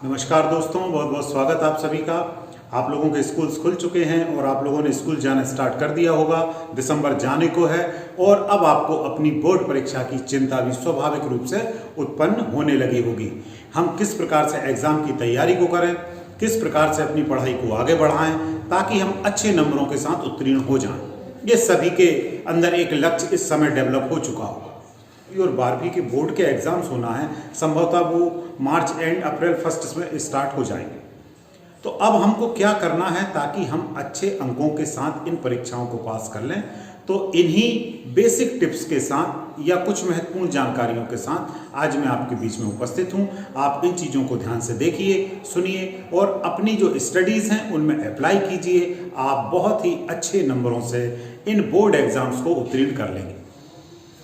नमस्कार दोस्तों, बहुत बहुत स्वागत आप सभी का। आप लोगों के स्कूल्स खुल चुके हैं और आप लोगों ने स्कूल जाना स्टार्ट कर दिया होगा। दिसंबर जाने को है और अब आपको अपनी बोर्ड परीक्षा की चिंता भी स्वाभाविक रूप से उत्पन्न होने लगी होगी। हम किस प्रकार से एग्ज़ाम की तैयारी को करें, किस प्रकार से अपनी पढ़ाई को आगे बढ़ाएं ताकि हम अच्छे नंबरों के साथ उत्तीर्ण हो जाएं, ये सभी के अंदर एक लक्ष्य इस समय डेवलप हो चुका होगा। और 12वीं के बोर्ड के एग्जाम्स होना है, संभवतः वो मार्च एंड अप्रैल फर्स्ट में स्टार्ट हो जाएंगे। तो अब हमको क्या करना है ताकि हम अच्छे अंकों के साथ इन परीक्षाओं को पास कर लें। तो इन्हीं बेसिक टिप्स के साथ या कुछ महत्वपूर्ण जानकारियों के साथ आज मैं आपके बीच में उपस्थित हूं। आप इन चीज़ों को ध्यान से देखिए, सुनिए और अपनी जो स्टडीज़ हैं उनमें अप्लाई कीजिए। आप बहुत ही अच्छे नंबरों से इन बोर्ड एग्जाम्स को उत्तीर्ण कर लेंगे।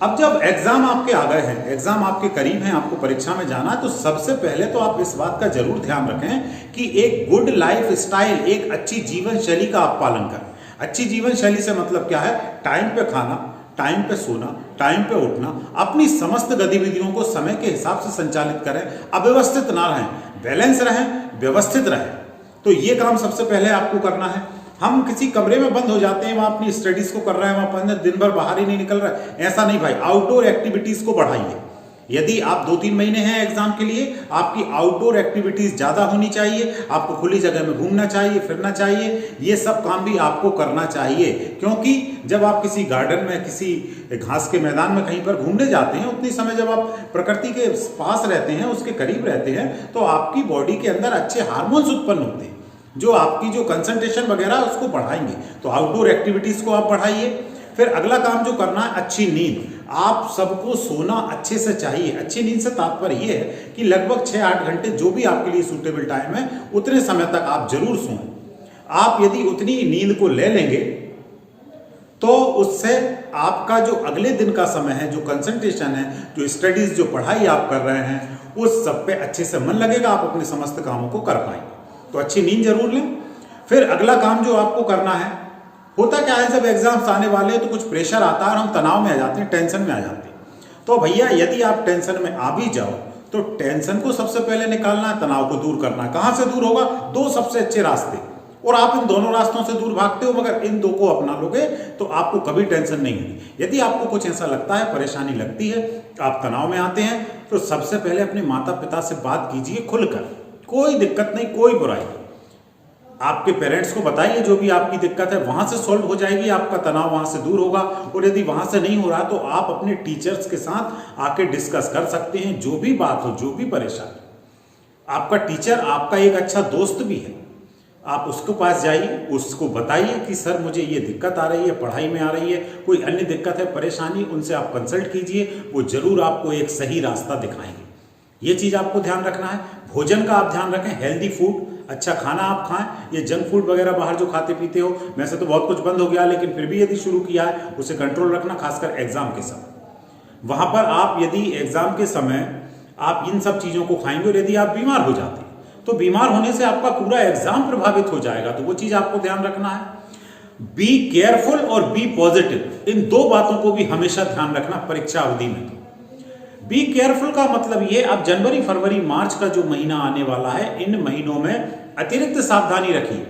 अब जब एग्जाम आपके आ गए हैं, एग्जाम आपके करीब हैं, आपको परीक्षा में जाना है, तो सबसे पहले तो आप इस बात का जरूर ध्यान रखें कि एक गुड लाइफ स्टाइल, एक अच्छी जीवन शैली का आप पालन करें। अच्छी जीवन शैली से मतलब क्या है? टाइम पे खाना, टाइम पे सोना, टाइम पे उठना, अपनी समस्त गतिविधियों को समय के हिसाब से संचालित करें, अव्यवस्थित ना रहें, बैलेंस रहें, व्यवस्थित रहें। तो ये काम सबसे पहले आपको करना है। हम किसी कमरे में बंद हो जाते हैं, वहां अपनी स्टडीज को कर रहे हैं, वहां दिन भर बाहर ही नहीं निकल रहा है, ऐसा नहीं भाई। आउटडोर एक्टिविटीज को बढ़ाइए। यदि आप 2-3 महीने हैं एग्जाम के लिए, आपकी आउटडोर एक्टिविटीज ज्यादा होनी चाहिए। आपको खुली जगह में घूमना चाहिए, फिरना चाहिए, ये सब काम भी आपको करना चाहिए। क्योंकि जब आप किसी गार्डन में, किसी घास के मैदान में कहीं पर घूमने जाते हैं, उतनी समय जब आप प्रकृति के पास रहते हैं, उसके करीब रहते हैं, तो आपकी बॉडी के अंदर अच्छे हार्मोन्स उत्पन्न होते हैं जो आपकी जो कंसंट्रेशन वगैरह उसको बढ़ाएंगे। तो आउटडोर एक्टिविटीज को आप बढ़ाइए। फिर अगला काम जो करना है, अच्छी नींद। आप सबको सोना अच्छे से चाहिए। अच्छी नींद से तात्पर्य यह है कि लगभग 6-8 घंटे जो भी आपके लिए सूटेबल टाइम है, उतने समय तक आप जरूर सोएं। आप यदि उतनी नींद को ले लेंगे तो उससे आपका जो अगले दिन का समय है, जो कंसंट्रेशन है, जो स्टडीज, जो पढ़ाई आप कर रहे हैं, उस सब पे अच्छे से मन लगेगा, आप अपने समस्त कामों को कर पाएंगे। तो अच्छी नींद जरूर लें। फिर अगला काम जो आपको करना है, होता क्या है, जब एग्जाम्स आने वाले हैं तो कुछ प्रेशर आता है और हम तनाव में आ जाते हैं, टेंशन में आ जाते हैं। तो भैया यदि आप टेंशन में आ भी जाओ तो टेंशन को सबसे पहले निकालना है, तनाव को दूर करना है। कहां से दूर होगा? 2 सबसे अच्छे रास्ते, और आप इन दोनों रास्तों से दूर भागते हो, मगर इन 2 को अपना लोगे तो आपको कभी टेंशन नहीं होगी। यदि आपको कुछ ऐसा लगता है, परेशानी लगती है, आप तनाव में आते हैं, तो सबसे पहले अपने माता पिता से बात कीजिए खुलकर। कोई दिक्कत नहीं, कोई बुराई नहीं। आपके पेरेंट्स को बताइए जो भी आपकी दिक्कत है, वहां से सॉल्व हो जाएगी, आपका तनाव वहां से दूर होगा। और यदि वहां से नहीं हो रहा तो आप अपने टीचर्स के साथ आके डिस्कस कर सकते हैं। जो भी बात हो, जो भी परेशानी, आपका टीचर आपका एक अच्छा दोस्त भी है। आप उसके पास जाइए, उसको बताइए कि सर मुझे ये दिक्कत आ रही है, पढ़ाई में आ रही है, कोई अन्य दिक्कत है, परेशानी, उनसे आप कंसल्ट कीजिए। वो जरूर आपको एक सही रास्ता दिखाएंगे। ये चीज आपको ध्यान रखना है। भोजन का आप ध्यान रखें, हेल्दी फूड, अच्छा खाना आप खाएं। ये जंक फूड वगैरह बाहर जो खाते पीते हो, वैसे तो बहुत कुछ बंद हो गया, लेकिन फिर भी यदि शुरू किया है, उसे कंट्रोल रखना, खासकर एग्जाम के समय। वहां पर आप यदि एग्जाम के समय आप इन सब चीजों को खाएंगे और यदि आप बीमार हो जाते हैं तो बीमार होने से आपका पूरा एग्जाम प्रभावित हो जाएगा। तो वो चीज आपको ध्यान रखना है। बी केयरफुल और बी पॉजिटिव, इन 2 बातों को भी हमेशा ध्यान रखना परीक्षा अवधि में। बी केयरफुल का मतलब ये, अब जनवरी, फरवरी, मार्च का जो महीना आने वाला है, इन महीनों में अतिरिक्त सावधानी रखिए।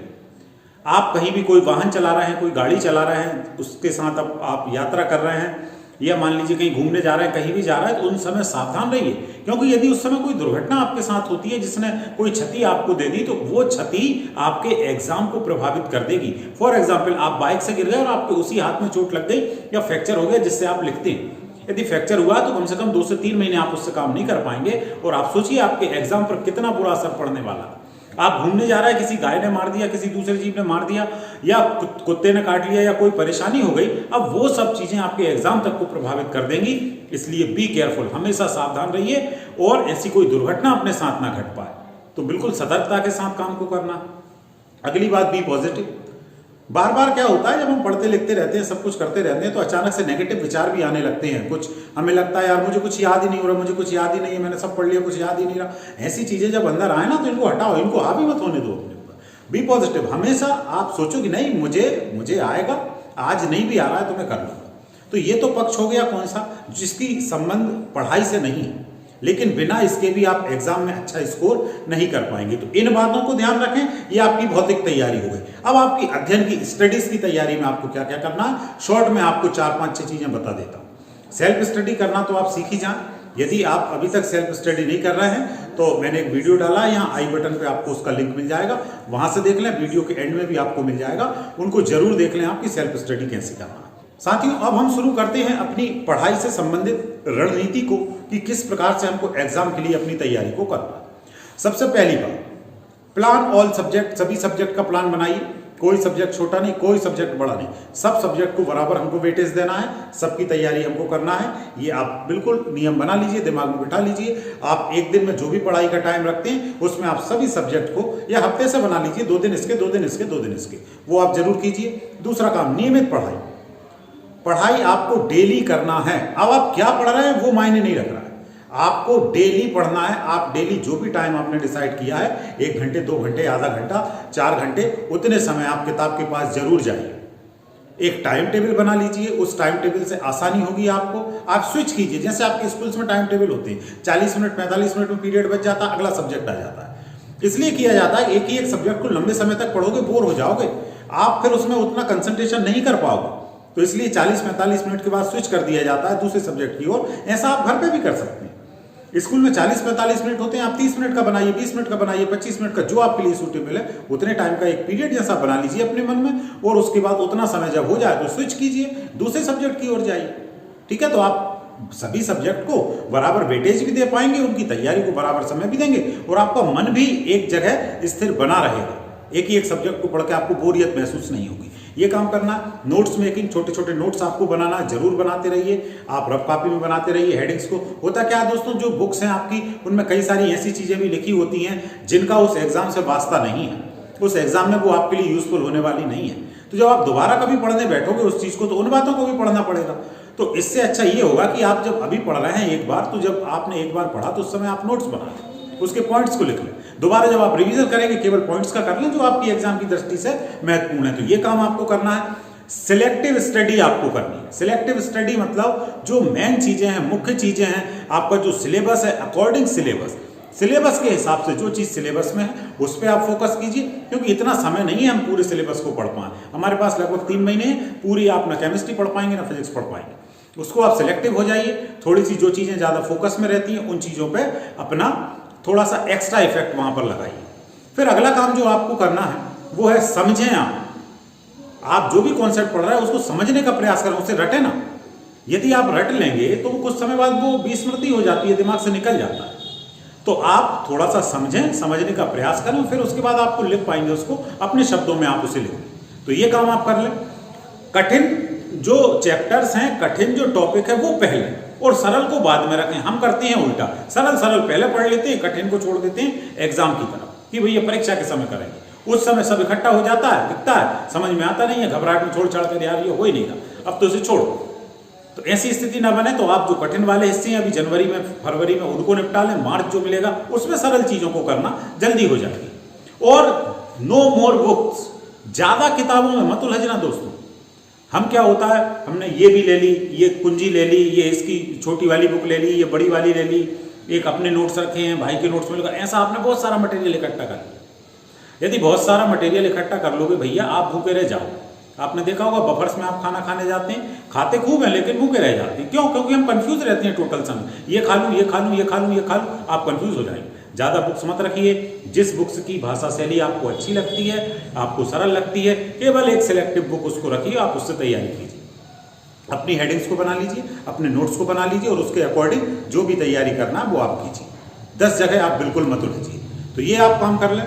आप कहीं भी कोई वाहन चला रहे हैं, कोई गाड़ी चला रहे हैं, उसके साथ अब आप यात्रा कर रहे हैं, या मान लीजिए कहीं घूमने जा रहे हैं, कहीं भी जा रहे हैं, तो उन समय सावधान रहिए। क्योंकि यदि उस समय कोई दुर्घटना आपके साथ होती है, जिसने कोई क्षति आपको दे दी, तो वो क्षति आपके एग्जाम को प्रभावित कर देगी। फॉर एग्जाम्पल, आप बाइक से गिर गए और आपके उसी हाथ में चोट लग गई या फ्रैक्चर हो गया जिससे आप लिखते हैं। यदि फ्रैक्चर हुआ तो कम से कम 2 से 3 महीने आप उससे काम नहीं कर पाएंगे। और आप सोचिए आपके एग्जाम पर कितना बुरा असर पड़ने वाला है। आप घूमने जा रहे हैं, किसी गाय ने मार दिया, किसी दूसरे जीव ने मार दिया, या कुत्ते ने काट लिया, या कोई परेशानी हो गई, अब वो सब चीजें आपके एग्जाम तक को प्रभावित कर देंगी। इसलिए बी केयरफुल, हमेशा सावधान रहिए और ऐसी कोई दुर्घटना अपने साथ ना घट पाए। तो बिल्कुल सतर्कता के साथ काम को करना। अगली बात, बी पॉजिटिव। बार बार क्या होता है, जब हम पढ़ते लिखते रहते हैं, सब कुछ करते रहते हैं, तो अचानक से नेगेटिव विचार भी आने लगते हैं। कुछ हमें लगता है यार मुझे कुछ याद ही नहीं हो रहा, मुझे कुछ याद ही नहीं है, मैंने सब पढ़ लिया, कुछ याद ही नहीं रहा। ऐसी चीजें जब अंदर आए ना, तो इनको हटाओ, इनको हावी मत होने दो अपने ऊपर। बी पॉजिटिव, हमेशा आप सोचो कि नहीं, मुझे आएगा, आज नहीं भी आ रहा है तो मैं कर लूंगा। तो ये तो पक्ष हो गया कौन सा, जिसकी संबंध पढ़ाई से नहीं है। लेकिन बिना इसके भी आप एग्जाम में अच्छा स्कोर नहीं कर पाएंगे। तो इन बातों को ध्यान रखें। ये आपकी भौतिक तैयारी हो गई। अब आपकी अध्ययन की स्टडीज की तैयारी में आपको क्या क्या करना है, शॉर्ट में आपको 4-5-6 चीजें बता देता हूं। सेल्फ स्टडी करना तो आप सीख ही जाएं। यदि आप अभी तक सेल्फ स्टडी नहीं कर रहे हैं तो मैंने एक वीडियो डाला है, यहाँ आई बटन पे आपको उसका लिंक मिल जाएगा, वहां से देख लें। वीडियो के एंड में भी आपको मिल जाएगा, उनको जरूर देख लें आपकी सेल्फ स्टडी कैसे करना है। साथियों, अब हम शुरू करते हैं अपनी पढ़ाई से संबंधित रणनीति को कि किस प्रकार से हमको एग्जाम के लिए अपनी तैयारी को करना है। सबसे पहली बात, प्लान ऑल सब्जेक्ट, सभी सब्जेक्ट का प्लान बनाइए। कोई सब्जेक्ट छोटा नहीं, कोई सब्जेक्ट बड़ा नहीं, सब सब्जेक्ट को बराबर हमको वेटेज देना है, सबकी तैयारी हमको करना है। ये आप बिल्कुल नियम बना लीजिए, दिमाग में बिठा लीजिए। आप एक दिन में जो भी पढ़ाई का टाइम रखते हैं उसमें आप सभी सब्जेक्ट को, या हफ्ते से बना लीजिए, 2 दिन इसके, 2 दिन इसके, 2 दिन इसके, वो आप जरूर कीजिए। दूसरा काम, नियमित पढ़ाई। पढ़ाई आपको डेली करना है। अब आप क्या पढ़ रहे हैं वो मायने नहीं रख रहा है, आपको डेली पढ़ना है। आप डेली जो भी टाइम आपने डिसाइड किया है, 1 घंटे, 2 घंटे, आधा घंटा, 4 घंटे, उतने समय आप किताब के पास जरूर जाइए। एक टाइम टेबल बना लीजिए, उस टाइम टेबल से आसानी होगी आपको। आप स्विच कीजिए, जैसे आपके स्कूल्स में टाइम टेबल होते हैं, 40 मिनट 45 मिनट में पीरियड बच जाता है, अगला सब्जेक्ट आ जाता है। इसलिए किया जाता है, एक ही एक सब्जेक्ट को लंबे समय तक पढ़ोगे बोर हो जाओगे, आप फिर उसमें उतना कंसंट्रेशन नहीं कर पाओगे। तो इसलिए 40-45 मिनट के बाद स्विच कर दिया जाता है दूसरे सब्जेक्ट की ओर। ऐसा आप घर पे भी कर सकते हैं। स्कूल में 40-45 मिनट होते हैं, आप 30 मिनट का बनाइए, 20 मिनट का बनाइए, 25 मिनट का, जो आपके लिए सूटेबल है उतने टाइम का एक पीरियड जैसा बना लीजिए अपने मन में, और उसके बाद उतना समय जब हो जाए तो स्विच कीजिए, दूसरे सब्जेक्ट की ओर जाइए। ठीक है, तो आप सभी सब्जेक्ट को बराबर वेटेज भी दे पाएंगे, उनकी तैयारी को बराबर समय भी देंगे, और आपका मन भी एक जगह स्थिर बना रहेगा। एक ही एक सब्जेक्ट को पढ़ के आपको बोरियत महसूस नहीं होगी। ये काम करना। नोट्स मेकिंग, छोटे छोटे नोट्स आपको बनाना, जरूर बनाते रहिए। आप रफ कॉपी में बनाते रहिए हेडिंग्स को। होता क्या है दोस्तों, जो बुक्स हैं आपकी, उनमें कई सारी ऐसी चीजें भी लिखी होती हैं जिनका उस एग्जाम से वास्ता नहीं है, उस एग्जाम में वो आपके लिए यूजफुल होने वाली नहीं है। तो जब आप दोबारा कभी पढ़ने बैठोगे उस चीज को, तो उन बातों को भी पढ़ना पड़ेगा। तो इससे अच्छा ये होगा कि आप जब अभी पढ़ रहे हैं एक बार, तो जब आपने एक बार पढ़ा तो उस समय आप नोट्स बना लें, उसके पॉइंट्स को लिख लें। दोबारा जब आप रिवीजन करेंगे केवल पॉइंट्स का कर लें जो आपकी एग्जाम की दृष्टि से महत्वपूर्ण है। तो ये काम आपको करना है। सिलेक्टिव स्टडी आपको करनी है। सिलेक्टिव स्टडी मतलब जो मेन चीजें हैं, मुख्य चीजें हैं, आपका जो सिलेबस है, अकॉर्डिंग सिलेबस के हिसाब से जो चीज सिलेबस में है उस पर आप फोकस कीजिए, क्योंकि इतना समय नहीं है हम पूरे सिलेबस को पढ़ पाए। हमारे पास लगभग 3 महीने पूरी, आप ना केमिस्ट्री पढ़ पाएंगे ना फिजिक्स पढ़ पाएंगे। उसको आप सिलेक्टिव हो जाइए। थोड़ी सी जो चीजें ज्यादा फोकस में रहती हैं उन चीजों पर अपना थोड़ा सा एक्स्ट्रा इफेक्ट वहां पर लगाइए। फिर अगला काम जो आपको करना है वो है समझें। आप जो भी कॉन्सेप्ट पढ़ रहे हैं उसको समझने का प्रयास करें, उससे रटे ना। यदि आप रट लेंगे तो कुछ समय बाद वो विस्मृति हो जाती है, दिमाग से निकल जाता है। तो आप थोड़ा सा समझें, समझने का प्रयास करें, फिर उसके बाद आपको लिख पाएंगे उसको, अपने शब्दों में आप उसे लिखें। तो ये काम आप कर लें। कठिन जो चैप्टर्स हैं, कठिन जो टॉपिक है वो पहले और सरल को बाद में रखें। हम करते हैं उल्टा, सरल पहले पढ़ लेते हैं, कठिन को छोड़ देते हैं एग्जाम की तरफ कि भैया परीक्षा के समय करेंगे। उस समय सब इकट्ठा हो जाता है, दिखता है, समझ में आता नहीं है, घबराहट में छोड़ छाड़ कर यार ये हो ही नहीं रहा, अब तो इसे छोड़ो। तो ऐसी स्थिति ना बने तो आप जो कठिन वाले हिस्से हैं अभी जनवरी में, फरवरी में, उनको निपटा लें। मार्च जो मिलेगा उसमें सरल चीजों को करना जल्दी हो जाएगी। और नो मोर बुक्स, ज्यादा किताबों में मत उलझना दोस्तों। हम क्या होता है, हमने ये भी ले ली, ये कुंजी ले ली, ये इसकी छोटी वाली बुक ले ली, ये बड़ी वाली ले ली, एक अपने नोट्स रखे हैं, भाई के नोट्स मिलेगा, ऐसा आपने बहुत सारा मटेरियल इकट्ठा कर लिया। यदि बहुत सारा मटेरियल इकट्ठा कर लोगे भैया, आप भूखे रह जाओ। आपने देखा होगा बफर्स में आप खाना खाने जाते हैं, खाते खूब हैं लेकिन भूखे रह जाते हैं। क्यों? क्योंकि हम कंफ्यूज रहते हैं टोटल समय, ये खा लूँ, ये खा लूँ, ये खा लूँ, ये खा लूँ, आप कंफ्यूज हो जाएंगे। ज्यादा बुक्स मत रखिए। जिस बुक्स की भाषा शैली आपको अच्छी लगती है, आपको सरल लगती है, केवल एक सिलेक्टिव बुक उसको रखिए, आप उससे तैयारी कीजिए। अपनी हेडिंग्स को बना लीजिए, अपने नोट्स को बना लीजिए और उसके अकॉर्डिंग जो भी तैयारी करना है वो आप कीजिए। 10 जगह आप बिल्कुल मत उलझिए। तो ये आप काम कर लें।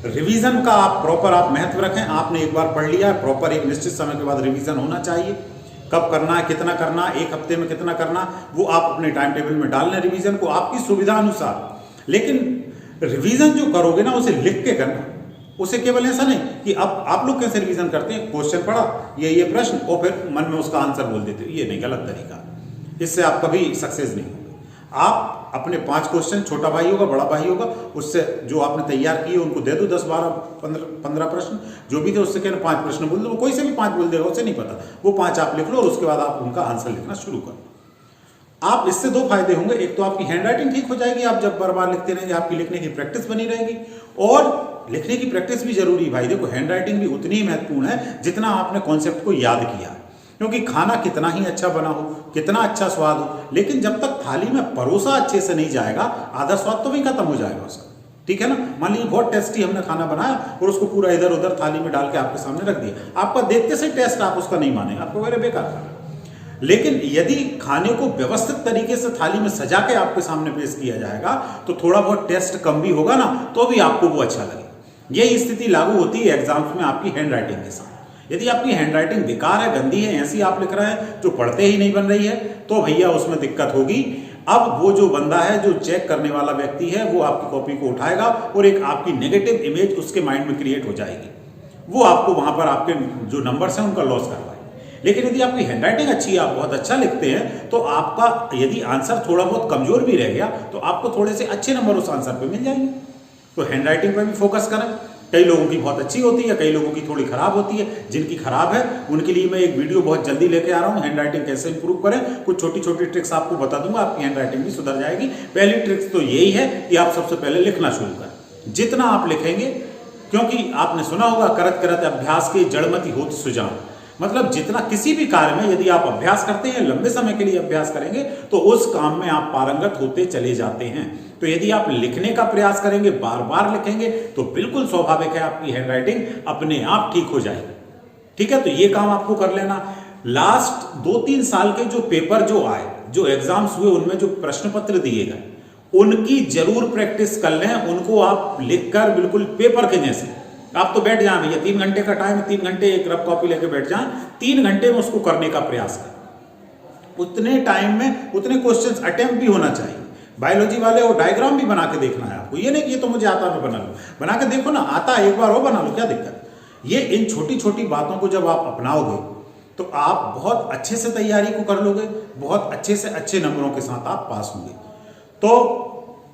रिवीजन का आप प्रॉपर आप महत्व रखें। आपने एक बार पढ़ लिया, प्रॉपर एक निश्चित समय के बाद रिवीजन होना चाहिए। कब करना है, कितना करना है, एक हफ्ते में कितना करना, वो आप अपने टाइम टेबल में डाल लें रिवीजन को आपकी सुविधा अनुसार। लेकिन रिवीजन जो करोगे ना उसे लिख के करना, उसे केवल ऐसा नहीं कि अब आप लोग कैसे रिवीजन करते हैं, क्वेश्चन पढ़ा, ये प्रश्न और फिर मन में उसका आंसर बोल देते, ये नहीं, गलत तरीका। इससे आप कभी सक्सेस नहीं होंगे। आप अपने 5 क्वेश्चन, छोटा भाई होगा, बड़ा भाई होगा, उससे जो आपने तैयार किए उनको दे दो 10, 12, 15 प्रश्न जो भी थे, उससे कहना 5 प्रश्न बोल दो। कोई से भी 5 बोल देगा, उसे नहीं पता, वो 5 आप लिख लो और उसके बाद आप उनका आंसर लिखना शुरू करो। आप इससे दो फायदे होंगे, एक तो आपकी हैंड राइटिंग ठीक हो जाएगी, आप जब बार बार लिखते रहेंगे आपकी लिखने की प्रैक्टिस बनी रहेगी। और लिखने की प्रैक्टिस भी जरूरी भाई, देखो हैंड राइटिंग भी उतनी ही महत्वपूर्ण है जितना आपने कॉन्सेप्ट को याद किया। क्योंकि खाना कितना ही अच्छा बना हो, कितना अच्छा स्वाद हो, लेकिन जब तक थाली में परोसा अच्छे से नहीं जाएगा आधा स्वाद तो वही खत्म हो जाएगा उसका। ठीक है ना, मान लीजिए बहुत टेस्टी हमने खाना बनाया और उसको पूरा इधर उधर थाली में डाल के आपके सामने रख दिया, आपका देखते से टेस्ट आप उसका नहीं मानेंगे, आपको मेरे बेकार खाना। लेकिन यदि खाने को व्यवस्थित तरीके से थाली में सजा के आपके सामने पेश किया जाएगा तो थोड़ा बहुत टेस्ट कम भी होगा ना तो भी आपको वो अच्छा लगे। यही स्थिति लागू होती है एग्जाम्स में आपकी हैंड राइटिंग के साथ। यदि आपकी हैंड राइटिंग बेकार है, गंदी है, ऐसी आप लिख रहे हैं जो पढ़ते ही नहीं बन रही है, तो भैया उसमें दिक्कत होगी। अब वो जो बंदा है, जो चेक करने वाला व्यक्ति है, वो आपकी कॉपी को उठाएगा और एक आपकी नेगेटिव इमेज उसके माइंड में क्रिएट हो जाएगी, वो आपको वहां पर आपके जो नंबर्स हैं उनका लॉस करवाएगा। लेकिन यदि आपकी हैंडराइटिंग अच्छी है, आप बहुत अच्छा लिखते हैं, तो आपका यदि आंसर थोड़ा बहुत कमजोर भी रह गया तो आपको थोड़े से अच्छे नंबर उस आंसर पे मिल जाएंगे। तो हैंडराइटिंग पे भी फोकस करें। कई लोगों की बहुत अच्छी होती है, कई लोगों की थोड़ी खराब होती है। जिनकी खराब है उनके लिए मैं एक वीडियो बहुत जल्दी लेके आ रहा हूँ, हैंडराइटिंग कैसे इंप्रूव करें। कुछ छोटी छोटी ट्रिक्स आपको बता दूंगा, आपकी हैंडराइटिंग भी सुधर जाएगी। पहली ट्रिक्स तो यही है कि आप सबसे पहले लिखना शुरू करें। जितना आप लिखेंगे, क्योंकि आपने सुना होगा करत करत अभ्यास के जड़मति होत सुजान, मतलब जितना किसी भी कार्य में यदि आप अभ्यास करते हैं, लंबे समय के लिए अभ्यास करेंगे, तो उस काम में आप पारंगत होते चले जाते हैं। तो यदि आप लिखने का प्रयास करेंगे, बार बार लिखेंगे, तो बिल्कुल स्वाभाविक है आपकी हैंडराइटिंग अपने आप ठीक हो जाएगी। ठीक है, तो ये काम आपको कर लेना। लास्ट 2-3 साल के जो पेपर जो आए, जो एग्जाम्स हुए, उनमें जो प्रश्न पत्र दिए गए, उनकी जरूर प्रैक्टिस कर लें। उनको आप लिखकर बिल्कुल पेपर के जैसे आप तो बैठ जाए भैया, 3 घंटे का टाइम, 3 घंटे एक रफ कॉपी लेके बैठ जाए, 3 घंटे में उसको करने का प्रयास करें। उतने टाइम में उतने क्वेश्चंस अटेम्प्ट भी होना चाहिए। बायोलॉजी वाले वो डायग्राम भी बना के देखना है आपको, ये नहीं कि ये तो मुझे आता, मैं बना लूं। बना के देखो ना, आता है एक बार वो बना लो, क्या दिक्कत। ये इन छोटी छोटी बातों को जब आप अपनाओगे तो आप बहुत अच्छे से तैयारी को कर लोगे, बहुत अच्छे से अच्छे नंबरों के साथ आप पास होंगे। तो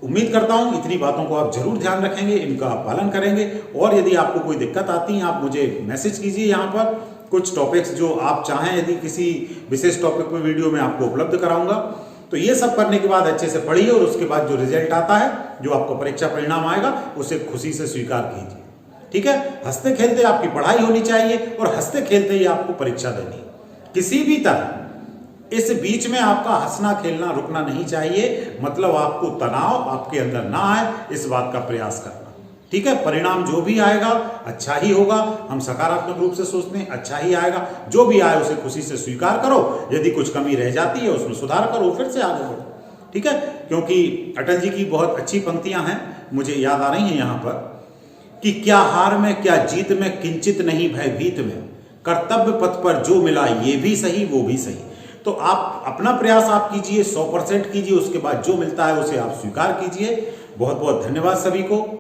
उम्मीद करता हूं इतनी बातों को आप जरूर ध्यान रखेंगे, इनका आप पालन करेंगे। और यदि आपको कोई दिक्कत आती है, आप मुझे मैसेज कीजिए। यहाँ पर कुछ टॉपिक्स जो आप चाहें, यदि किसी विशेष टॉपिक पर वीडियो में आपको उपलब्ध कराऊंगा, तो ये सब करने के बाद अच्छे से पढ़िए और उसके बाद जो रिजल्ट आता है, जो आपको परीक्षा परिणाम आएगा, उसे खुशी से स्वीकार कीजिए। ठीक है, हंसते खेलते आपकी पढ़ाई होनी चाहिए और हंसते खेलते ही आपको परीक्षा देनी है। किसी भी तरह इस बीच में आपका हंसना खेलना रुकना नहीं चाहिए, मतलब आपको तनाव आपके अंदर ना आए, इस बात का प्रयास करना। ठीक है, परिणाम जो भी आएगा अच्छा ही होगा। हम सकारात्मक रूप से सोचते हैं, अच्छा ही आएगा। जो भी आए उसे खुशी से स्वीकार करो। यदि कुछ कमी रह जाती है उसमें सुधार करो, फिर से आगे बढ़ो। ठीक है, क्योंकि अटल जी की बहुत अच्छी पंक्तियां हैं, मुझे याद आ रही हैं यहाँ पर, कि क्या हार में क्या जीत में, किंचित नहीं भयभीत में, कर्तव्य पथ पर जो मिला ये भी सही वो भी सही। तो आप अपना प्रयास आप कीजिए, 100% कीजिए, उसके बाद जो मिलता है उसे आप स्वीकार कीजिए। बहुत बहुत धन्यवाद सभी को।